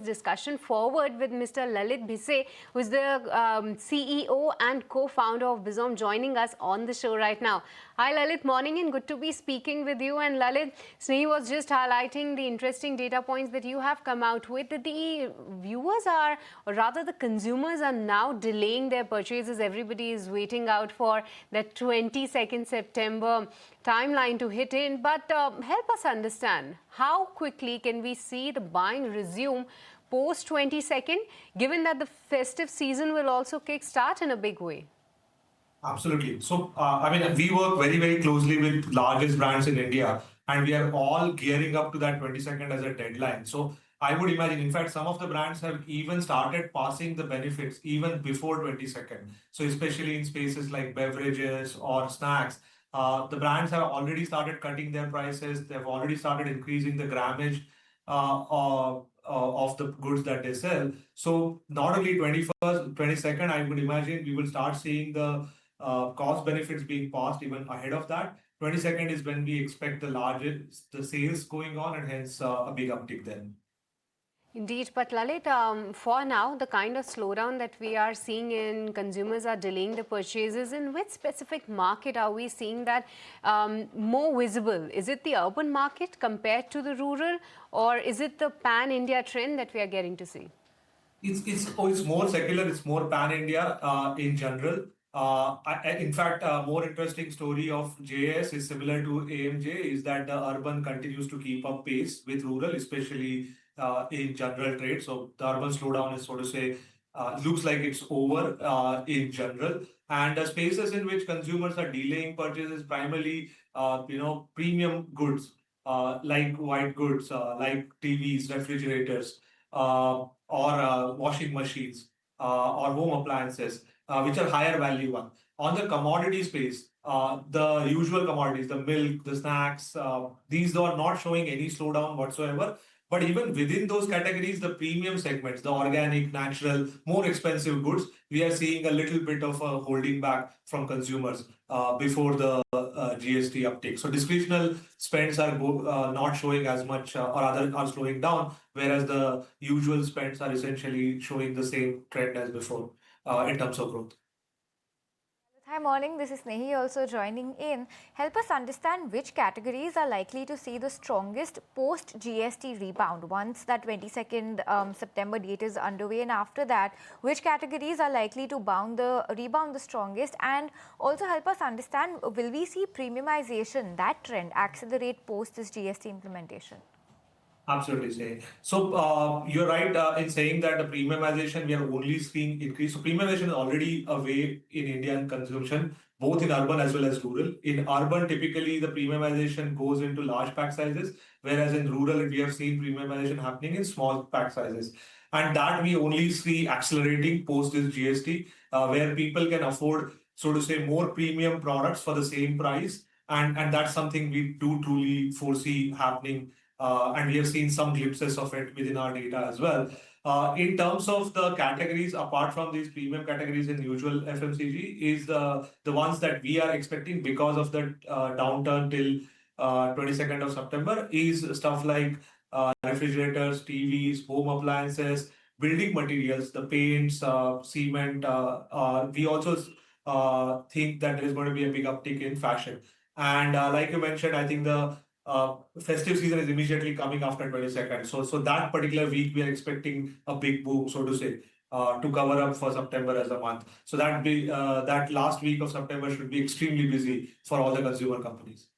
Discussion forward with Mr. Lalit Bhise, who is the CEO and co-founder of Bizom, joining us on the show right now. Hi Lalit, morning and good to be speaking with you. And Lalit, Snehi was just highlighting the interesting data points that you have come out with. That the viewers are, or rather the consumers are now delaying their purchases. Everybody is waiting out for that 22nd September timeline to hit in. But help us understand, how quickly can we see the buying resume post 22nd, given that the festive season will also kick-start in a big way? Absolutely. So, we work very, very closely with largest brands in India, and we are all gearing up to that 22nd as a deadline. So, I would imagine, in fact, some of the brands have even started passing the benefits even before 22nd. So, especially in spaces like beverages or snacks, the brands have already started cutting their prices. They've already started increasing the grammage of the goods that they sell. So, not only 21st, 22nd, I would imagine we will start seeing the cost benefits being passed even ahead of that. 22nd is when we expect the sales going on, and hence a big uptick then. Indeed, but Lalit, for now, the kind of slowdown that we are seeing in consumers are delaying the purchases. In which specific market are we seeing that more visible? Is it the urban market compared to the rural, or is it the pan-India trend that we are getting to see? It's more secular. It's more pan-India in general. In fact, a more interesting story of JS is similar to AMJ is that the urban continues to keep up pace with rural, especially in general trade. So the urban slowdown is, so to say, looks like it's over in general. And the spaces in which consumers are delaying purchases primarily, premium goods like white goods, like TVs, refrigerators, or washing machines or home appliances, which are higher value one. On the commodity space, the usual commodities, the milk, the snacks, these are not showing any slowdown whatsoever. But even within those categories, the premium segments, the organic, natural, more expensive goods, we are seeing a little bit of a holding back from consumers before the GST uptake. So discretional spends are not showing as much or other are slowing down, whereas the usual spends are essentially showing the same trend as before in terms of growth. Hi, morning. This is Snehi also joining in. Help us understand which categories are likely to see the strongest post-GST rebound once that 22nd September date is underway, and after that, which categories are likely to rebound the strongest, and also help us understand, will we see premiumization, that trend, accelerate post this GST implementation? Absolutely, say. So you're right in saying that the premiumization we are only seeing increase. So premiumization is already a way in Indian consumption, both in urban as well as rural. In urban, typically the premiumization goes into large pack sizes, whereas in rural we have seen premiumization happening in small pack sizes. And that we only see accelerating post this GST, where people can afford, so to say, more premium products for the same price. And that's something we do truly foresee happening, and we have seen some glimpses of it within our data as well. In terms of the categories, apart from these premium categories in usual FMCG, is the ones that we are expecting because of the downturn till 22nd of September, is stuff like refrigerators, TVs, home appliances, building materials, the paints, cement. We also think that there is going to be a big uptick in fashion. And like you mentioned, I think the festive season is immediately coming after 22nd. So that particular week, we are expecting a big boom, so to say, to cover up for September as a month. So that last week of September should be extremely busy for all the consumer companies.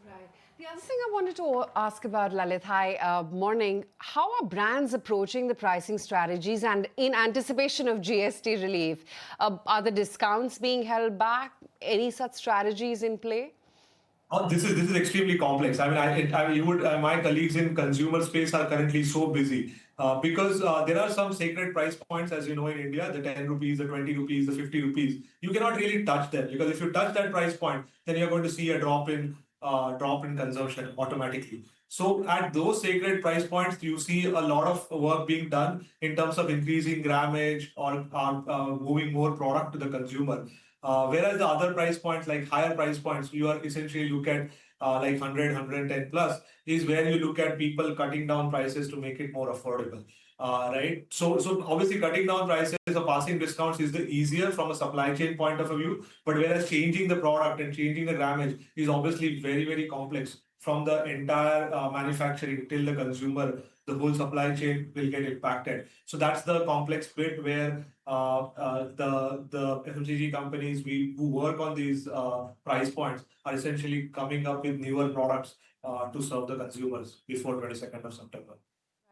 Right. The other thing I wanted to ask about, Lalit, hi, morning. How are brands approaching the pricing strategies and in anticipation of GST relief? Are the discounts being held back? Any such strategies in play? This is extremely complex. My colleagues in consumer space are currently so busy because there are some sacred price points, as you know, in India, the 10 rupees, the 20 rupees, the 50 rupees. You cannot really touch them, because if you touch that price point, then you're going to see a drop in consumption automatically. So at those sacred price points, you see a lot of work being done in terms of increasing grammage or moving more product to the consumer. Whereas the other price points, like higher price points, you are essentially look at like 100, plus, is where you look at people cutting down prices to make it more affordable. Right. So obviously cutting down prices or passing discounts is the easier from a supply chain point of view. But whereas changing the product and changing the grammage is obviously very, very complex from the entire manufacturing till the consumer. The whole supply chain will get impacted. So that's the complex bit where the FMCG companies who work on these price points are essentially coming up with newer products to serve the consumers before 22nd of September.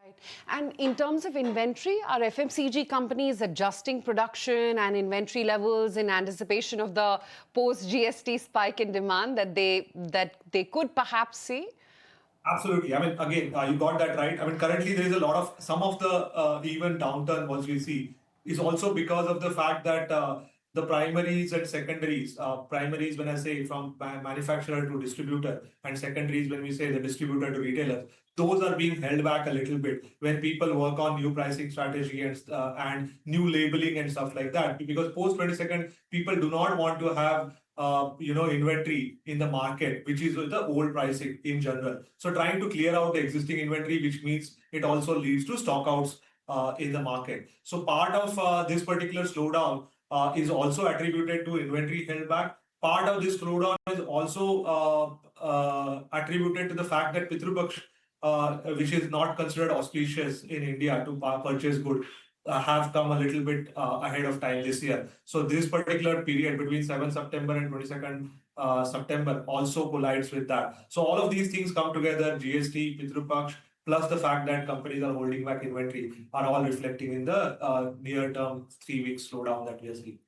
Right. And in terms of inventory, are FMCG companies adjusting production and inventory levels in anticipation of the post-GST spike in demand that they could perhaps see? Absolutely. I mean, again, you got that right. I mean, currently there is a lot of some of the even downturn what we see is also because of the fact that the primaries and secondaries, primaries when I say from manufacturer to distributor, and secondaries when we say the distributor to retailer, those are being held back a little bit when people work on new pricing strategy and new labeling and stuff like that. Because post 22nd, people do not want to have inventory in the market, which is the old pricing in general. So trying to clear out the existing inventory, which means it also leads to stockouts in the market. So part of this particular slowdown is also attributed to inventory held back. Part of this slowdown is also attributed to the fact that Pitru Paksh, which is not considered auspicious in India to purchase good, have come a little bit ahead of time this year. So this particular period between 7th September and 22nd September also collides with that. So all of these things come together, GST, Pitru Paksh, plus the fact that companies are holding back inventory are all reflecting in the near-term 3-week slowdown that we are seeing.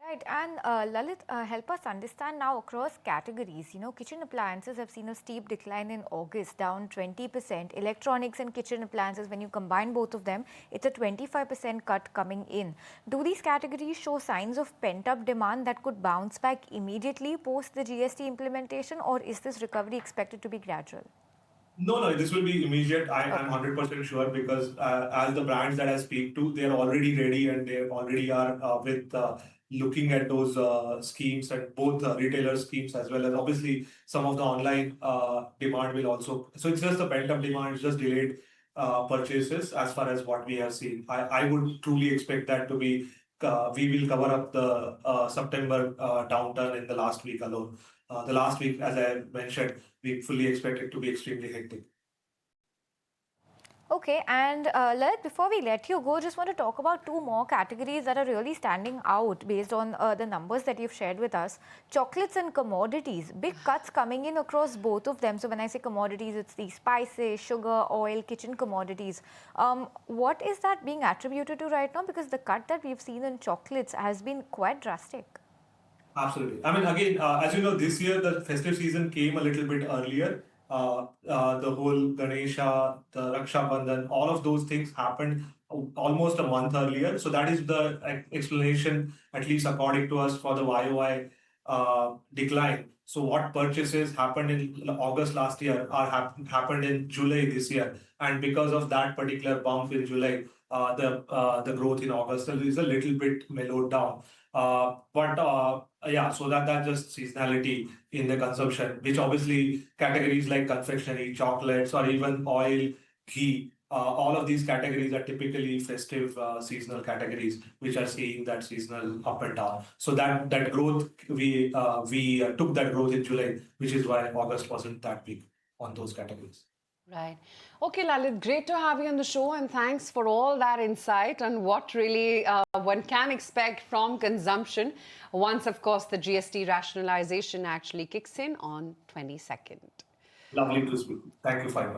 Right, and Lalit, help us understand now across categories. You know, kitchen appliances have seen a steep decline in August, down 20%. Electronics and kitchen appliances, when you combine both of them, it's a 25% cut coming in. Do these categories show signs of pent-up demand that could bounce back immediately post the GST implementation, or is this recovery expected to be gradual? No, this will be immediate. I'm 100% sure because as the brands that I speak to, they're already ready and they already are with looking at those schemes and both retailer schemes as well as obviously some of the online demand will also. So it's just a pent-up demand, it's just delayed purchases as far as what we have seen. I would truly expect that to be, we will cover up the September downturn in the last week alone. The last week, as I mentioned, we fully expect it to be extremely hectic. Okay, and Lalit, before we let you go, just want to talk about two more categories that are really standing out based on the numbers that you've shared with us. Chocolates and commodities, big cuts coming in across both of them. So when I say commodities, it's the spices, sugar, oil, kitchen commodities. What is that being attributed to right now? Because the cut that we've seen in chocolates has been quite drastic. Absolutely. I mean, again, as you know, this year the festive season came a little bit earlier. The whole Ganesha, the Raksha Bandhan, all of those things happened almost a month earlier. So that is the explanation, at least according to us, for the YOY decline. So what purchases happened in August last year happened in July this year, and because of that particular bump in July, the growth in August is a little bit mellowed down. Yeah, so that's just seasonality in the consumption, which obviously categories like confectionery, chocolates, or even oil, ghee, all of these categories are typically festive seasonal categories, which are seeing that seasonal up and down. So that growth, we took that growth in July, which is why August wasn't that big on those categories. Right. Okay, Lalit, great to have you on the show, and thanks for all that insight on what really one can expect from consumption once, of course, the GST rationalization actually kicks in on 22nd. Lovely to speak. Thank you, Fiber.